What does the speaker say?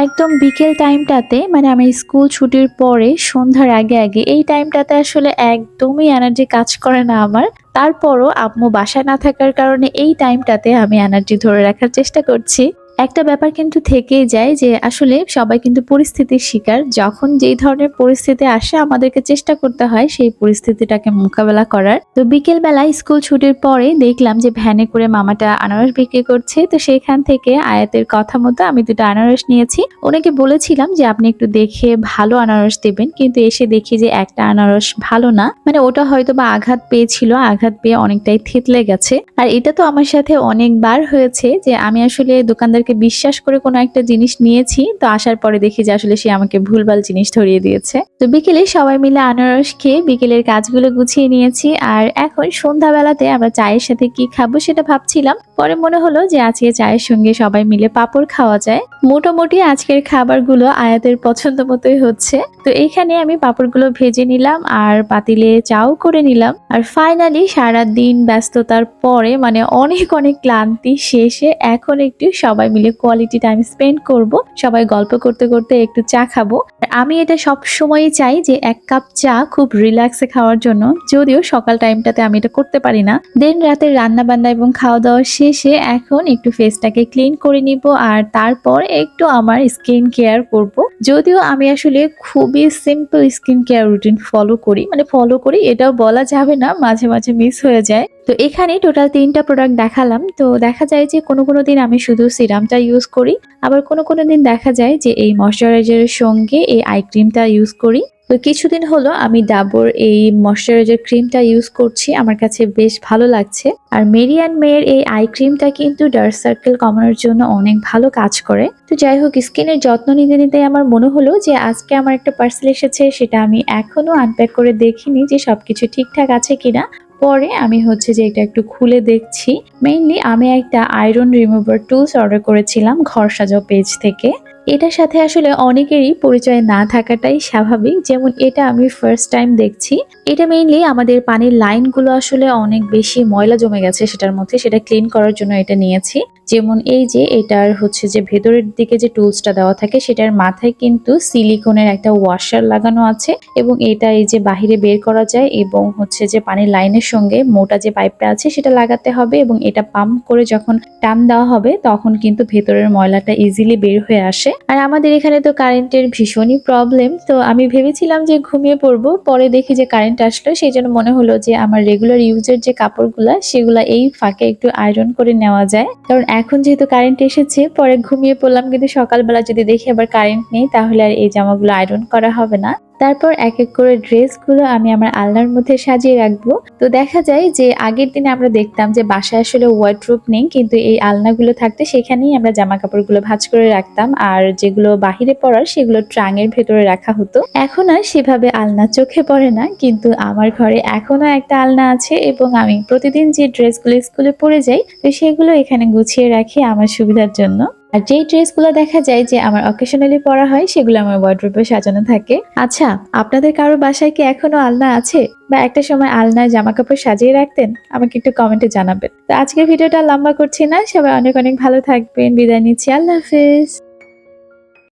একদম বিকেল টাইমটাতে মানে আমি স্কুল ছুটির পরে সন্ধ্যার আগে এই টাইমটাতে আসলে একদমই এনার্জি কাজ করে না আমার। তারপরও আম্মু বাসায় না থাকার কারণে এই টাইমটাতে আমি এনার্জি ধরে রাখার চেষ্টা করছি। একটা ব্যাপার কিন্তু থেকেই যায় যে আসলে সবাই কিন্তু পরিস্থিতির শিকার। যখন যেই ধরনের পরিস্থিতি আসে আমাদেরকে চেষ্টা করতে হয় সেই পরিস্থিতিটাকে মোকাবেলা করার। তো বিকেল বেলায় স্কুল ছুটির পরে দেখলাম যে ভ্যানে করে মামাটা আনারস বিক্রি করছে। তো সেখান থেকে আয়াতের কথা মতো আমি ২ টা আনারস নিয়েছি। ওনাকে বলেছিলাম যে আপনি একটু দেখে ভালো আনারস দিবেন। কিন্তু এসে দেখি যে একটা আনারস ভালো না। মানে ওটা হয়তোবা আঘাত পেয়েছিল, আঘাত পেয়ে অনেকটাই থেতলে গেছে। আর এটা তো আমার সাথে অনেকবার হয়েছে যে আমি আসলে দোকানদারকে বিশ্বাস করে কোনো একটা জিনিস নিয়েছি। তো আসার পরে দেখি যে আসলে সে আমাকে ভুলভাল জিনিস ধরিয়ে দিয়েছে। তো বিকেলে সবাই মিলে আনারস খেয়ে বিকেলের কাজগুলো গুছিয়ে নিয়েছি। আর এখন সন্ধ্যাবেলাতে আমরা চায়ের সাথে কি খাবো সেটা ভাবছিলাম। পরে মনে হলো যে আজকে চায়ের সঙ্গে সবাই মিলে পাঁপড় খাওয়া যায়। মোটামুটি আজকের খাবারগুলো আয়াতের পছন্দ মতোই হচ্ছে। তো এইখানে আমি পাঁপড়গুলো ভেজে নিলাম আর পাতিলে চাও করে নিলাম। আর ফাইনালি সারাদিন ব্যস্ততার পরে মানে অনেক ক্লান্তি শেষে এখন একটু সবাই মিলে কোয়ালিটি টাইম স্পেন্ড করব। সবাই গল্প করতে করতে একটু চা খাবো। আর আমি এটা সব সময়ই চাই যে ১ কাপ চা খুব রিল্যাক্সে খাওয়ার জন্য। যদিও সকাল টাইমটাতে আমি এটা করতে পারি না। দেন রাতের রান্না বান্না এবং খাওয়া দাওয়া শেষে এখন একটু ফেসটাকে ক্লিন করে নিব আর তারপর একটু আমার স্কিন কেয়ার করব। যদিও আমি আসলে খুবই simple skin care routine follow করি। মানে ফলো করি এটাও বলা যাবে না, মাঝে মিস হয়ে যায়। তো এখানে টোটাল ৩ টা প্রোডাক্ট দেখালাম। তো দেখা যায় যে কোনো দিন আমি শুধু সিরামটা ইউজ করি। আবার কোনো দিন দেখা যায় যে এই ময়েশ্চারাইজারের সঙ্গে এই আই ক্রিমটা ইউজ করি। তো কিছুদিন হলো আমি ডাবর এই ময়েশ্চারাইজার ক্রিমটা ইউজ করছি। আমার কাছে বেশ ভালো লাগছে। আর মেরি অ্যান্ড মেয়ের এই আই ক্রিমটা কিন্তু ডার্ক সার্কেল কমানোর জন্য অনেক ভালো কাজ করে। তো যাই হোক, স্কিনের যত্ন নিতে আমার মনে হলো যে আজকে আমার একটা পার্সেল এসেছে, সেটা আমি এখনো আনপ্যাক করে দেখিনি যে সবকিছু ঠিকঠাক আছে কিনা। পরে আমি হচ্ছে যে এটা একটু খুলে দেখছি। মেইনলি আমি একটা আয়রন রিমুভার টুলস অর্ডার করেছিলাম ঘর সাজাও পেজ থেকে। এটার সাথে আসলে অনেকেরই পরিচয় না থাকাটাই স্বাভাবিক। যেমন এটা আমি ফার্স্ট টাইম দেখছি। এটা মেইনলি আমাদের পানির লাইনগুলো আসলে অনেক বেশি ময়লা জমে গেছে সেটার মধ্যে, সেটা ক্লিন করার জন্য এটা নিয়েছি। যেমন এই যে এটার হচ্ছে যে ভেতরের দিকে যে টুলসটা দেওয়া থাকে সেটার মাথায় কিন্তু সিলিকনের একটা ওয়াশার লাগানো আছে এবং এটা এই যে বাহিরে বের করা যায় এবং হচ্ছে যে পানির লাইনের সঙ্গে মোটা যে পাইপটা আছে সেটা লাগাতে হবে এবং এটা পাম্প করে যখন টান দেওয়া হবে তখন কিন্তু ভেতরের ময়লাটা ইজিলি বের হয়ে আসে। আর আমাদের এখানে তো কারেন্টের ভীষণই প্রবলেম। তো আমি ভেবেছিলাম যে ঘুমিয়ে পড়বো, পরে দেখি যে কারেন্ট আসলো। সেই জন্য মনে হলো যে আমার রেগুলার ইউজের যে কাপড়গুলা সেগুলা এই ফাঁকে একটু আয়রন করে নেওয়া যায়। কারণ এখন যেহেতু কারেন্ট এসেছে পরে ঘুমিয়ে পড়লাম, কিন্তু সকালবেলা যদি দেখি আবার কারেন্ট নেই তাহলে আর এই জামাগুলো আয়রন করা হবে না। তারপর এক করে ড্রেসগুলো আমি আমার আলনার মধ্যে সাজিয়ে রাখবো। তো দেখা যায় যে আগের দিনে আমরা দেখতাম যে বাসায় আসলে ওয়ার্ডরোব নেই, কিন্তু এই আলনাগুলো থাকতে সেখানেই আমরা জামা কাপড়গুলো ভাঁজ করে রাখতাম আর যেগুলো বাহিরে পরার সেগুলো ট্রাঙের ভেতরে রাখা হতো। এখন আর সেভাবে আলনা চোখে পড়ে না, কিন্তু আমার ঘরে এখনো একটা আলনা আছে এবং আমি প্রতিদিন যে ড্রেসগুলো স্কুলে পরে যাই তো সেগুলো এখানে গুছিয়ে রাখি আমার সুবিধার জন্য। আর যেই ড্রেসগুলো দেখা যায় যে আমার অকেশনালি পরা হয় সেগুলো আমার ওয়ার্ডরোবে সাজানো থাকে। আচ্ছা, আপনাদের কারো বাসায় কি এখনো আলনা আছে বা একটা সময় আলনায় জামা কাপড় সাজিয়ে রাখতেন? আমাকে একটু কমেন্টে জানাবেন। তো আজকের ভিডিওটা লম্বা করছি না, সবাই অনেক ভালো থাকবেন। বিদায় নিচ্ছি, আল্লাহ হাফেজ।